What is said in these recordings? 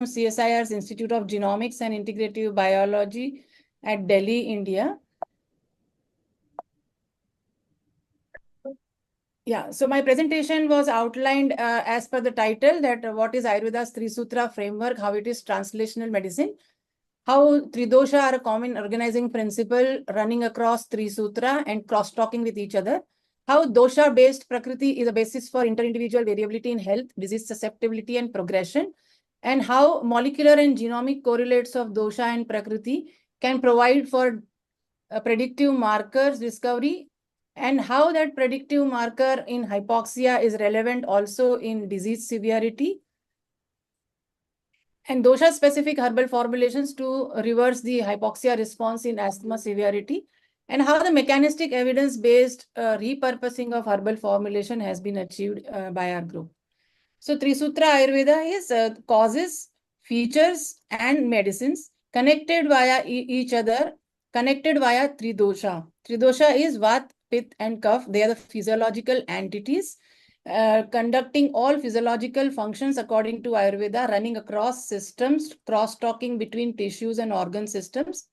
CSIR's Institute of Genomics and Integrative Biology at Delhi, India. Yeah, so my presentation was outlined as per the title, that what is Ayurveda's Three Sutra framework, how it is translational medicine, how Tridosha are a common organizing principle running across Three Sutra and cross-talking with each other, how dosha-based Prakriti is a basis for inter-individual variability in health, disease susceptibility and progression, and how molecular and genomic correlates of dosha and Prakriti can provide for predictive markers discovery, and how that predictive marker in hypoxia is relevant also in disease severity, and dosha-specific herbal formulations to reverse the hypoxia response in asthma severity, and how the mechanistic evidence-based repurposing of herbal formulation has been achieved by our group. So Trisutra Ayurveda is causes, features, and medicines connected via each other, connected via Tridosha. Tridosha is Vat, Pitta, and Kapha. They are the physiological entities conducting all physiological functions according to Ayurveda, running across systems, cross-talking between tissues and organ systems.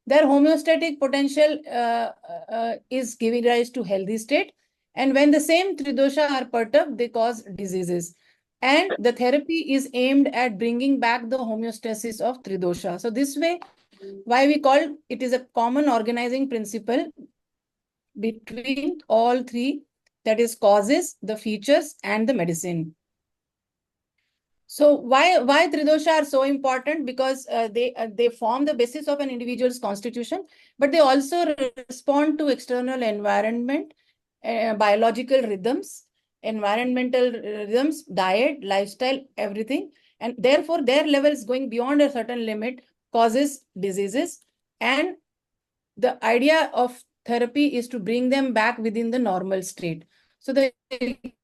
Their homeostatic potential is giving rise to healthy state. And when the same Tridosha are perturbed, they cause diseases. And the therapy is aimed at bringing back the homeostasis of Tridosha. So this way, why we call it is a common organizing principle between all three, that is causes, the features, and the medicine. So why Tridosha are so important? Because they form the basis of an individual's constitution, but they also respond to external environment, biological rhythms, environmental rhythms, diet, lifestyle, everything. And therefore, their levels going beyond a certain limit causes diseases. And the idea of therapy is to bring them back within the normal state. So the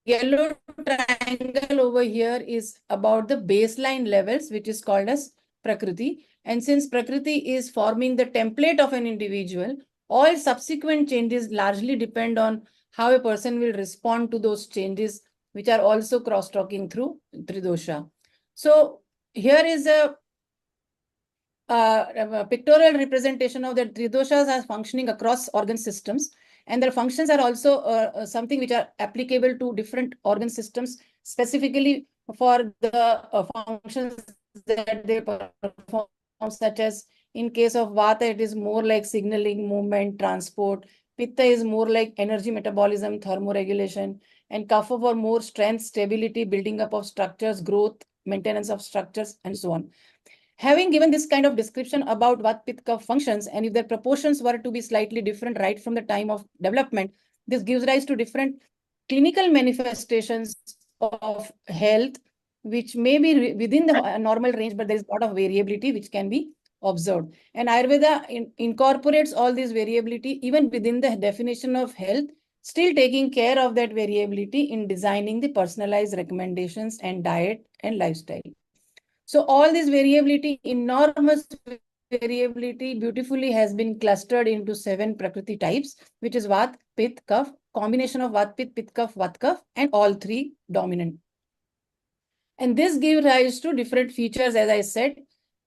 yellow triangle over here is about the baseline levels, which is called as Prakriti. And since Prakriti is forming the template of an individual, all subsequent changes largely depend on how a person will respond to those changes, which are also cross-talking through Tridosha. So here is a pictorial representation of the Tridoshas as functioning across organ systems. And their functions are also something which are applicable to different organ systems, specifically for the functions that they perform, such as in case of Vata, it is more like signaling, movement, transport. Pitta is more like energy metabolism, thermoregulation. And Kapha for more strength, stability, building up of structures, growth, maintenance of structures, and so on. Having given this kind of description about what Pitta Kapha functions, and if their proportions were to be slightly different right from the time of development, this gives rise to different clinical manifestations of health, which may be within the normal range, but there is a lot of variability which can be observed. And Ayurveda incorporates all this variability even within the definition of health, still taking care of that variability in designing the personalized recommendations and diet and lifestyle. So all this variability, enormous variability, beautifully has been clustered into 7 Prakriti types, which is Vat, Pitta, Kapha, combination of Vat, Pitta, Pitta, Kapha, Vat, Kapha, and all three dominant. And this gives rise to different features, as I said,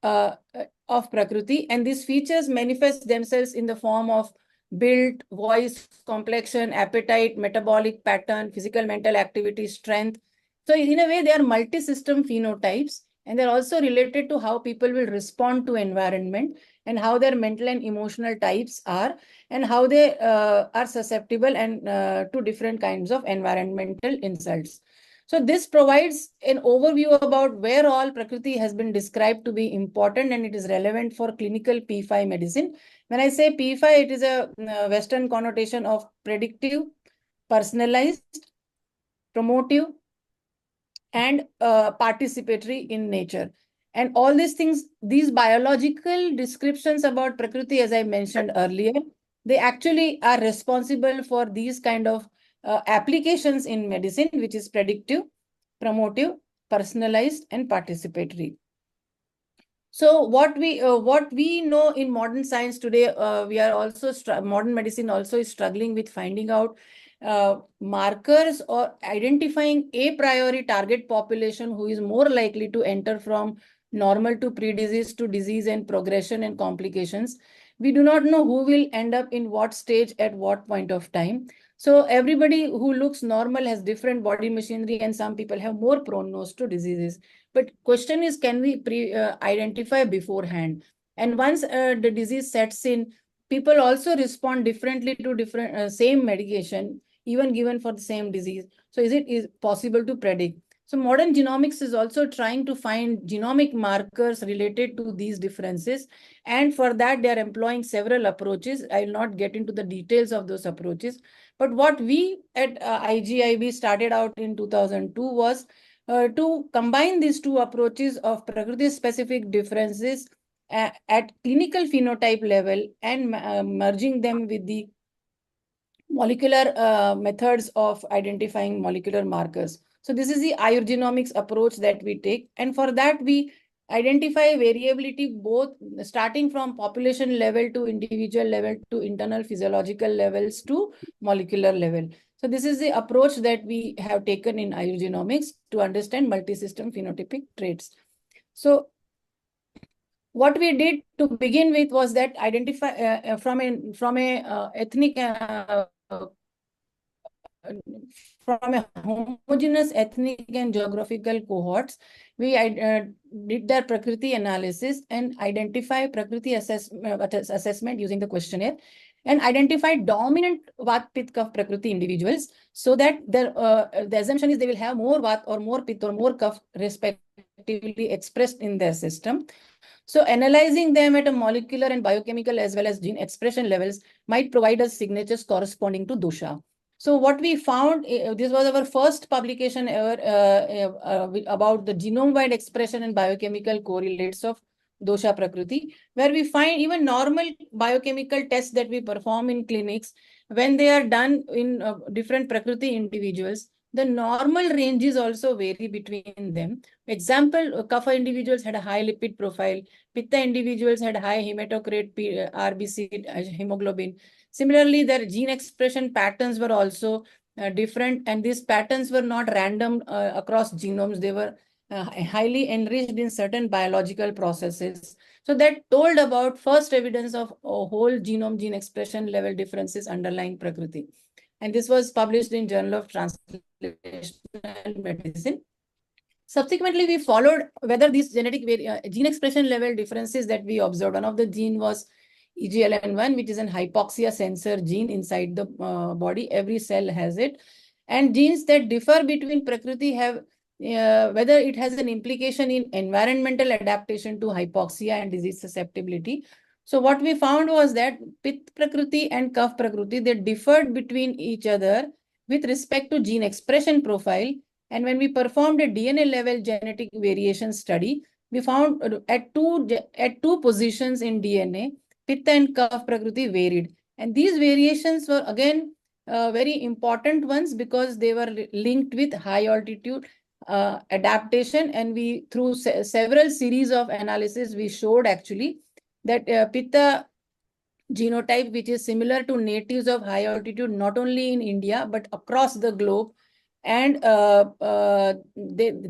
of Prakriti. And these features manifest themselves in the form of build, voice, complexion, appetite, metabolic pattern, physical, mental activity, strength. So in a way, they are multi-system phenotypes. And they're also related to how people will respond to environment and how their mental and emotional types are, and how they are susceptible and to different kinds of environmental insults. So this provides an overview about where all Prakriti has been described to be important, and it is relevant for clinical P5 medicine. When I say P5, it is a Western connotation of predictive, personalized, promotive, and participatory in nature. And all these things, these biological descriptions about Prakriti, as I mentioned earlier, they actually are responsible for these kind of applications in medicine, which is predictive, promotive, personalized, and participatory. So what we know in modern science today, we are also modern medicine also is struggling with finding out markers or identifying a priori target population who is more likely to enter from normal to pre-disease to disease and progression and complications. We do not know who will end up in what stage at what point of time. So everybody who looks normal has different body machinery, and some people have more proneness to diseases. But question is, can we identify beforehand? And once the disease sets in, people also respond differently to different same medication, even given for the same disease. So is possible to predict? So modern genomics is also trying to find genomic markers related to these differences. And for that, they are employing several approaches. I will not get into the details of those approaches. But what we at IGIB started out in 2002 was to combine these two approaches of Prakriti-specific differences at clinical phenotype level and merging them with the molecular methods of identifying molecular markers. So this is the Ayurgenomics approach that we take. And for that, we identify variability both starting from population level to individual level to internal physiological levels to molecular level. So this is the approach that we have taken in Ayurgenomics to understand multisystem phenotypic traits. So what we did to begin with was that identify from a ethnic from a homogeneous ethnic and geographical cohorts, we did their Prakriti analysis and identify Prakriti assessment using the questionnaire and identify dominant Vat, Pitta, Kapha, Prakriti individuals, so that the assumption is they will have more Vat or more Pitta or more Kapha respectively expressed in their system. So analyzing them at a molecular and biochemical as well as gene expression levels might provide us signatures corresponding to dosha. So what we found, this was our first publication ever about the genome-wide expression and biochemical correlates of dosha Prakriti, where we find even normal biochemical tests that we perform in clinics, when they are done in different Prakriti individuals, the normal ranges also vary between them. Example, Kapha individuals had a high lipid profile, Pitta individuals had high hematocrit, RBC, hemoglobin. Similarly, their gene expression patterns were also different, and these patterns were not random across genomes. They were highly enriched in certain biological processes. So that told about first evidence of whole genome gene expression level differences underlying Prakriti. And this was published in Journal of Translational Medicine. Subsequently, we followed whether these genetic gene expression level differences that we observed. One of the gene was EGLN1, which is an hypoxia sensor gene inside the body. Every cell has it. And genes that differ between Prakriti have whether it has an implication in environmental adaptation to hypoxia and disease susceptibility. So what we found was that Pitta Prakriti and Kapha Prakriti, they differed between each other with respect to gene expression profile. And when we performed a DNA level genetic variation study, we found at two positions in DNA, Pitta and Kapha Prakriti varied. And these variations were again very important ones because they were linked with high altitude adaptation. And we, through several series of analysis, we showed actually that Pitta genotype, which is similar to natives of high altitude, not only in India, but across the globe. And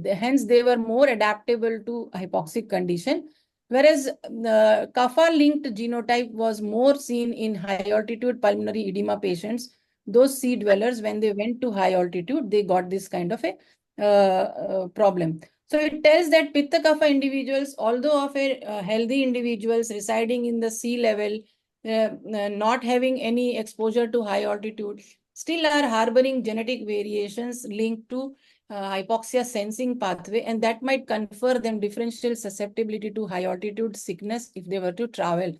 hence they were more adaptable to hypoxic condition. Whereas kapha-linked genotype was more seen in high altitude pulmonary edema patients. Those sea dwellers, when they went to high altitude, they got this kind of a problem. So it tells that Pitta Kapha individuals, although of a healthy individuals residing in the sea level, not having any exposure to high altitude, still are harboring genetic variations linked to hypoxia sensing pathway, and that might confer them differential susceptibility to high altitude sickness if they were to travel.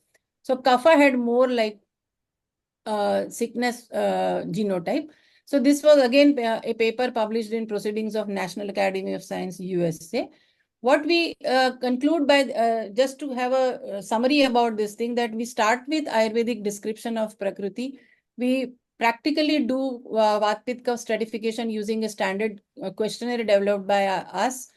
So Kapha had more like sickness genotype. So this was again a paper published in Proceedings of National Academy of Science, USA. What we conclude by, just to have a summary about this thing, that we start with Ayurvedic description of Prakriti. We practically do Vat Pitta Kapha stratification using a standard questionnaire developed by us.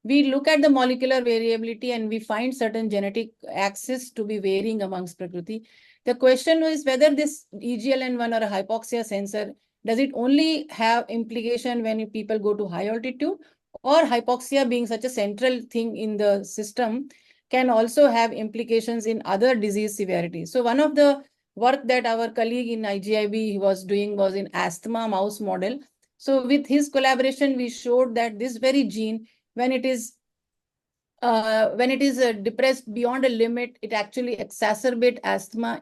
We look at the molecular variability and we find certain genetic axes to be varying amongst Prakriti. The question is whether this EGLN1 or a hypoxia sensor, does it only have implication when people go to high altitude, or hypoxia being such a central thing in the system can also have implications in other disease severity. So one of the work that our colleague in IGIB was doing was in asthma mouse model. So with his collaboration, we showed that this very gene, when it is depressed beyond a limit, it actually exacerbates asthma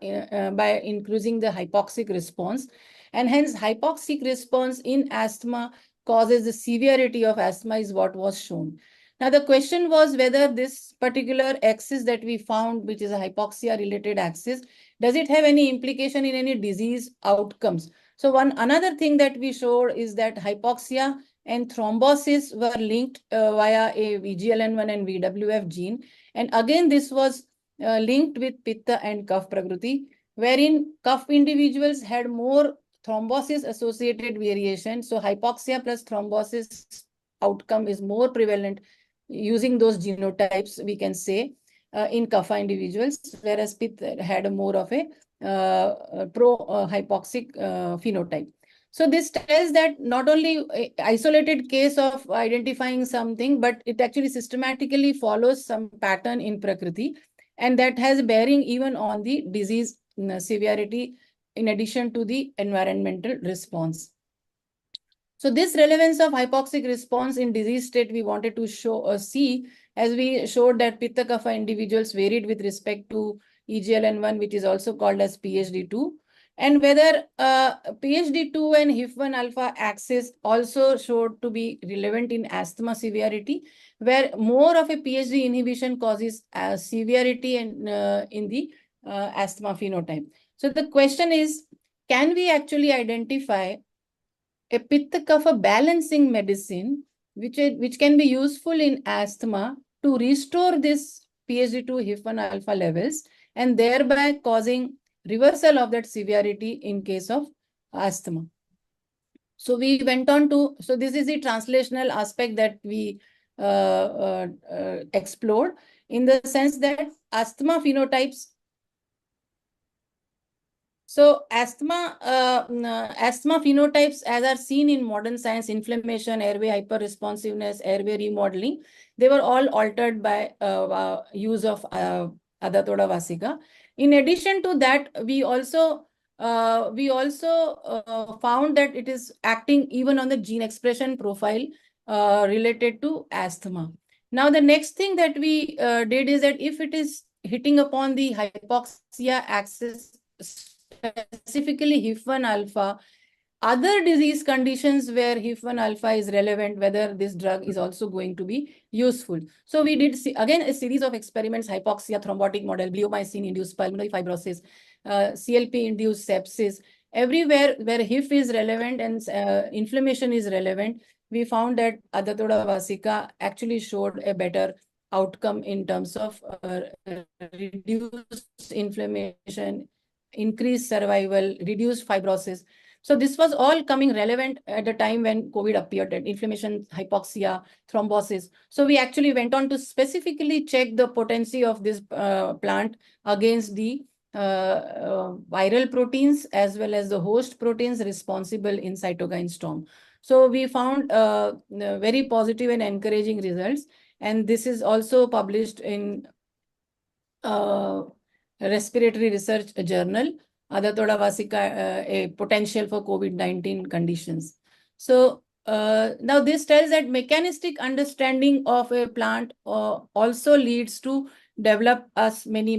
by increasing the hypoxic response. And hence, hypoxic response in asthma causes the severity of asthma is what was shown. Now, the question was whether this particular axis that we found, which is a hypoxia-related axis, does it have any implication in any disease outcomes? So another thing that we showed is that hypoxia and thrombosis were linked via a VGLN1 and VWF gene. And again, this was linked with Pitta and Kapha Prakriti, wherein Kapha individuals had more thrombosis associated variation. So hypoxia plus thrombosis outcome is more prevalent using those genotypes, we can say, in Kapha individuals, whereas Pitta had more of a pro-hypoxic phenotype. So this tells that not only isolated case of identifying something, but it actually systematically follows some pattern in Prakriti, and that has bearing even on the disease severity in addition to the environmental response. So this relevance of hypoxic response in disease state we wanted to see, as we showed that Pitta Kapha individuals varied with respect to EGLN1, which is also called as PHD2, and whether PHD2 and HIF1 alpha axis also showed to be relevant in asthma severity, where more of a PHD inhibition causes severity and in the asthma phenotype. So the question is, can we actually identify a Pitta Kapha balancing medicine, which can be useful in asthma to restore this PHD2 HIF1 alpha levels and thereby causing reversal of that severity in case of asthma. So we went on to, so this is the translational aspect that we explored, in the sense that asthma phenotypes. So asthma phenotypes, as are seen in modern science, inflammation, airway hyperresponsiveness, airway remodeling, they were all altered by use of Adatoda vasica. In addition to that, we also found that it is acting even on the gene expression profile related to asthma. Now, the next thing that we did is that if it is hitting upon the hypoxia axis, specifically HIF1 alpha, other disease conditions where HIF1 alpha is relevant, whether this drug is also going to be useful. So we did see, again, a series of experiments: hypoxia, thrombotic model, bleomycin-induced pulmonary fibrosis, CLP-induced sepsis. Everywhere where HIF is relevant and inflammation is relevant, we found that Adatoda vasica actually showed a better outcome in terms of reduced inflammation, increased survival, reduced fibrosis. So this was all coming relevant at the time when COVID appeared, and inflammation, hypoxia, thrombosis. So we actually went on to specifically check the potency of this plant against the viral proteins as well as the host proteins responsible in cytokine storm. So we found very positive and encouraging results. And this is also published in Respiratory Research Journal, Adatoda vasica, a potential for COVID-19 conditions. So now this tells that mechanistic understanding of a plant also leads to develop us many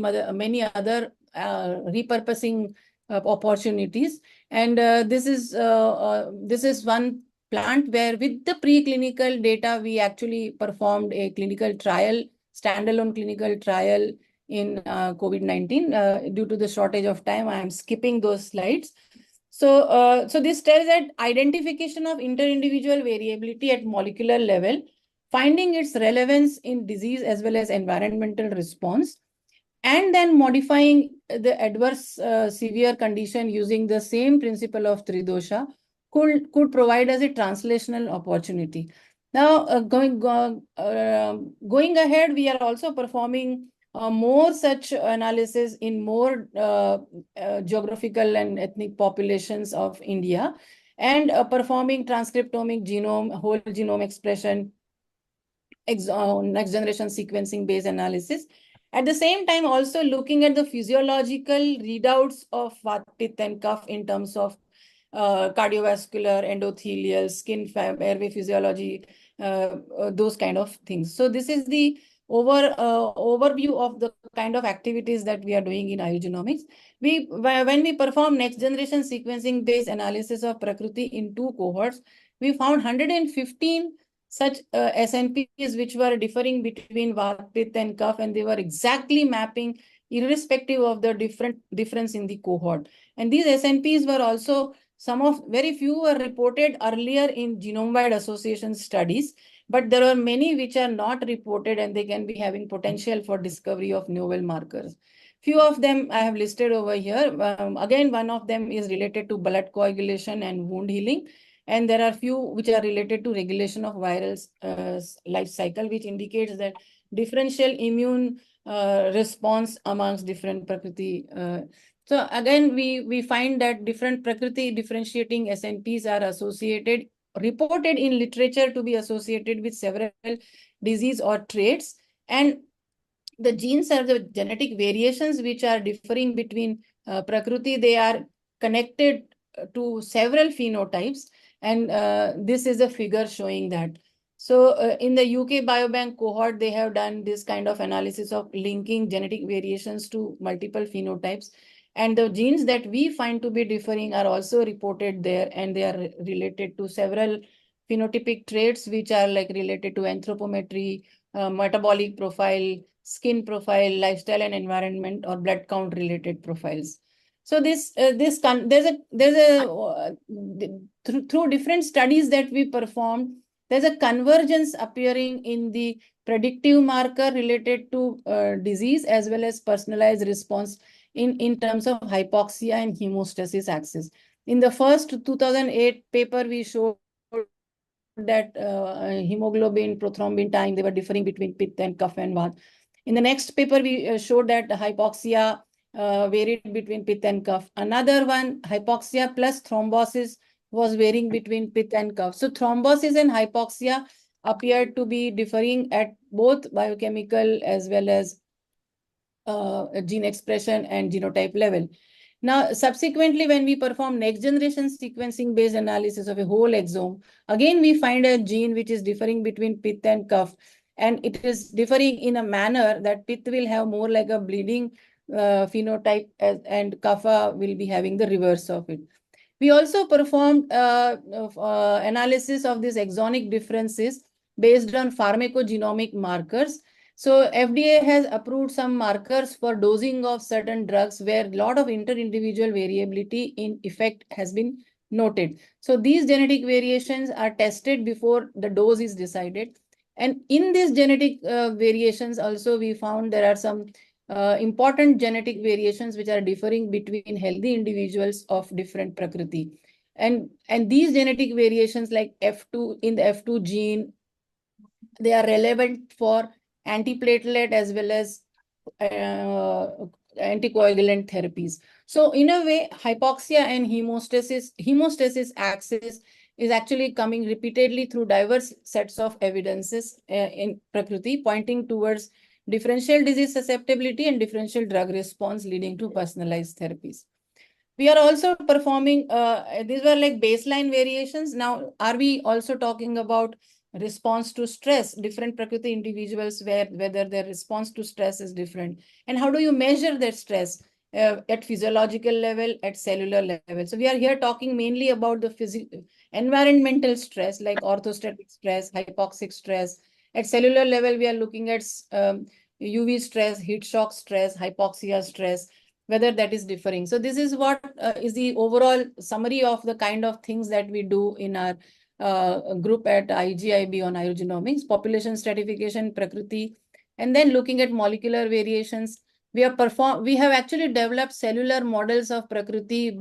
other repurposing opportunities. And this is one plant where, with the preclinical data, we actually performed a clinical trial, standalone clinical trial in COVID-19. Due to the shortage of time, I am skipping those slides. So, so this tells that identification of inter-individual variability at molecular level, finding its relevance in disease as well as environmental response, and then modifying the adverse severe condition using the same principle of Tridosha could provide us a translational opportunity. Now, going ahead, we are also performing more such analysis in more geographical and ethnic populations of India, and performing transcriptomic genome, whole genome expression, next generation sequencing based analysis. At the same time, also looking at the physiological readouts of Vat, Pitta, and Kapha in terms of cardiovascular, endothelial, skin, airway physiology, those kind of things. So this is the overview of the kind of activities that we are doing in Ayurgenomics. When we perform next generation sequencing based analysis of Prakriti in 2 cohorts, we found 115 such SNPs which were differing between Vat, Pitta, and Kapha, and they were exactly mapping irrespective of the difference in the cohort. And these SNPs were also very few were reported earlier in genome-wide association studies, but there are many which are not reported and they can be having potential for discovery of novel markers. Few of them I have listed over here. Again, one of them is related to blood coagulation and wound healing. And there are few which are related to regulation of viral life cycle, which indicates that differential immune response amongst different Prakriti. So again, we find that different Prakriti differentiating SNPs are reported in literature to be associated with several disease or traits. And the genes are the genetic variations which are differing between Prakriti. They are connected to several phenotypes. And this is a figure showing that. So in the UK Biobank cohort, they have done this kind of analysis of linking genetic variations to multiple phenotypes. And the genes that we find to be differing are also reported there, and they are related to several phenotypic traits which are like related to anthropometry, metabolic profile, skin profile, lifestyle and environment, or blood count related profiles. So through different studies that we performed, there's a convergence appearing in the predictive marker related to disease as well as personalized response in terms of hypoxia and hemostasis axis. In the first 2008 paper, we showed that hemoglobin, prothrombin time, they were differing between Pitta and Kapha and Vat. In the next paper, we showed that hypoxia varied between Pitta and Kapha. Another one, hypoxia plus thrombosis, was varying between Pitta and Kapha. So thrombosis and hypoxia appeared to be differing at both biochemical as well as gene expression and genotype level. Now, subsequently, when we perform next generation sequencing based analysis of a whole exome, again, we find a gene which is differing between Pitta and Kapha. And it is differing in a manner that Pitta will have more like a bleeding phenotype and Kapha will be having the reverse of it. We also performed analysis of these exonic differences based on pharmacogenomic markers. So FDA has approved some markers for dosing of certain drugs where a lot of inter-individual variability in effect has been noted. So these genetic variations are tested before the dose is decided. And in these genetic variations also, we found there are some important genetic variations which are differing between healthy individuals of different Prakriti. And these genetic variations like F2 in the F2 gene, they are relevant for antiplatelet as well as anticoagulant therapies. So in a way, hypoxia and hemostasis axis is actually coming repeatedly through diverse sets of evidences in Prakriti, pointing towards differential disease susceptibility and differential drug response leading to personalized therapies. We are also performing, these were like baseline variations. Now, are we also talking about response to stress, different Prakriti individuals whether their response to stress is different? And how do you measure their stress at physiological level, at cellular level? So we are here talking mainly about the environmental stress like orthostatic stress, hypoxic stress. At cellular level, we are looking at UV stress, heat shock stress, hypoxia stress, whether that is differing. So this is what is the overall summary of the kind of things that we do in our group at IGIB on Ayurgenomics, population stratification, Prakriti, and then looking at molecular variations. We have actually developed cellular models of Prakriti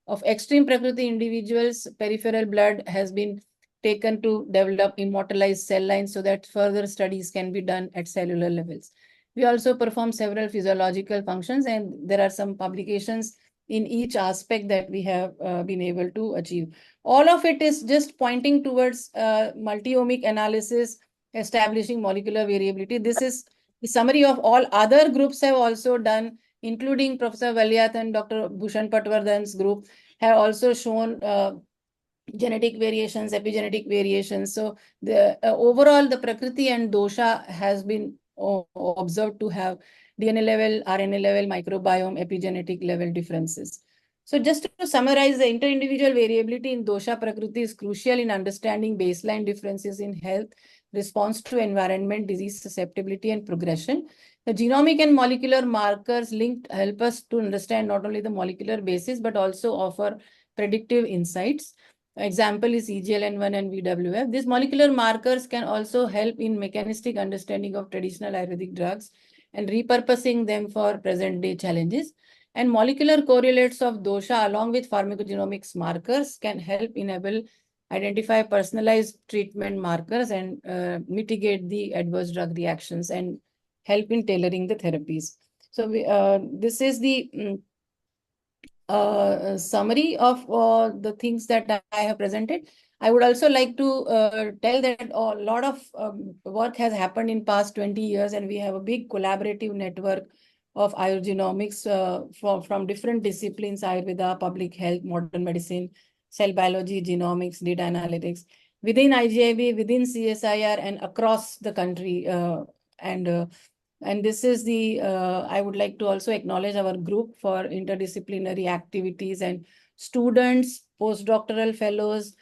of extreme Prakriti individuals. Peripheral blood has been taken to develop immortalized cell lines so that further studies can be done at cellular levels. We also perform several physiological functions, and there are some publications in each aspect that we have been able to achieve. All of it is just pointing towards multi-omic analysis establishing molecular variability. This is the summary of all other groups have also done, including Professor Valliath and Dr. Bhushan Patwardhan's group have also shown genetic variations, epigenetic variations. So the overall, the Prakriti and dosha has been observed to have DNA level, RNA level, microbiome, epigenetic level differences. So just to summarize, the inter-individual variability in dosha Prakriti is crucial in understanding baseline differences in health, response to environment, disease susceptibility, and progression. The genomic and molecular markers linked help us to understand not only the molecular basis, but also offer predictive insights. Example is EGLN1 and VWF. These molecular markers can also help in mechanistic understanding of traditional Ayurvedic drugs and repurposing them for present-day challenges. And molecular correlates of dosha along with pharmacogenomics markers can help enable identify personalized treatment markers and mitigate the adverse drug reactions and help in tailoring the therapies. So this is the summary of the things that I have presented. I would also like to tell that a lot of work has happened in past 20 years, and we have a big collaborative network of Ayurgenomics from different disciplines: Ayurveda, public health, modern medicine, cell biology, genomics, data analytics, within IGIB, within CSIR, and across the country. And this is the, I would like to also acknowledge our group for interdisciplinary activities and students, postdoctoral fellows,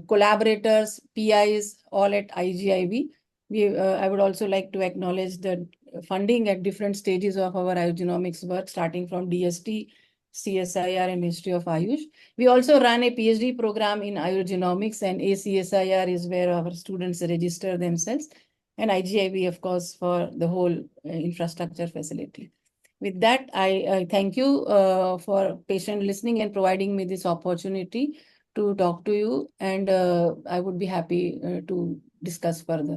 collaborators, PIs, all at IGIB. I would also like to acknowledge the funding at different stages of our Ayurgenomics work, starting from DST, CSIR, and Ministry of Ayush. We also run a PhD program in Ayurgenomics, and ACSIR is where our students register themselves, and IGIB, of course, for the whole infrastructure facility. With that, I thank you for patient listening and providing me this opportunity to talk to you, and I would be happy to discuss further.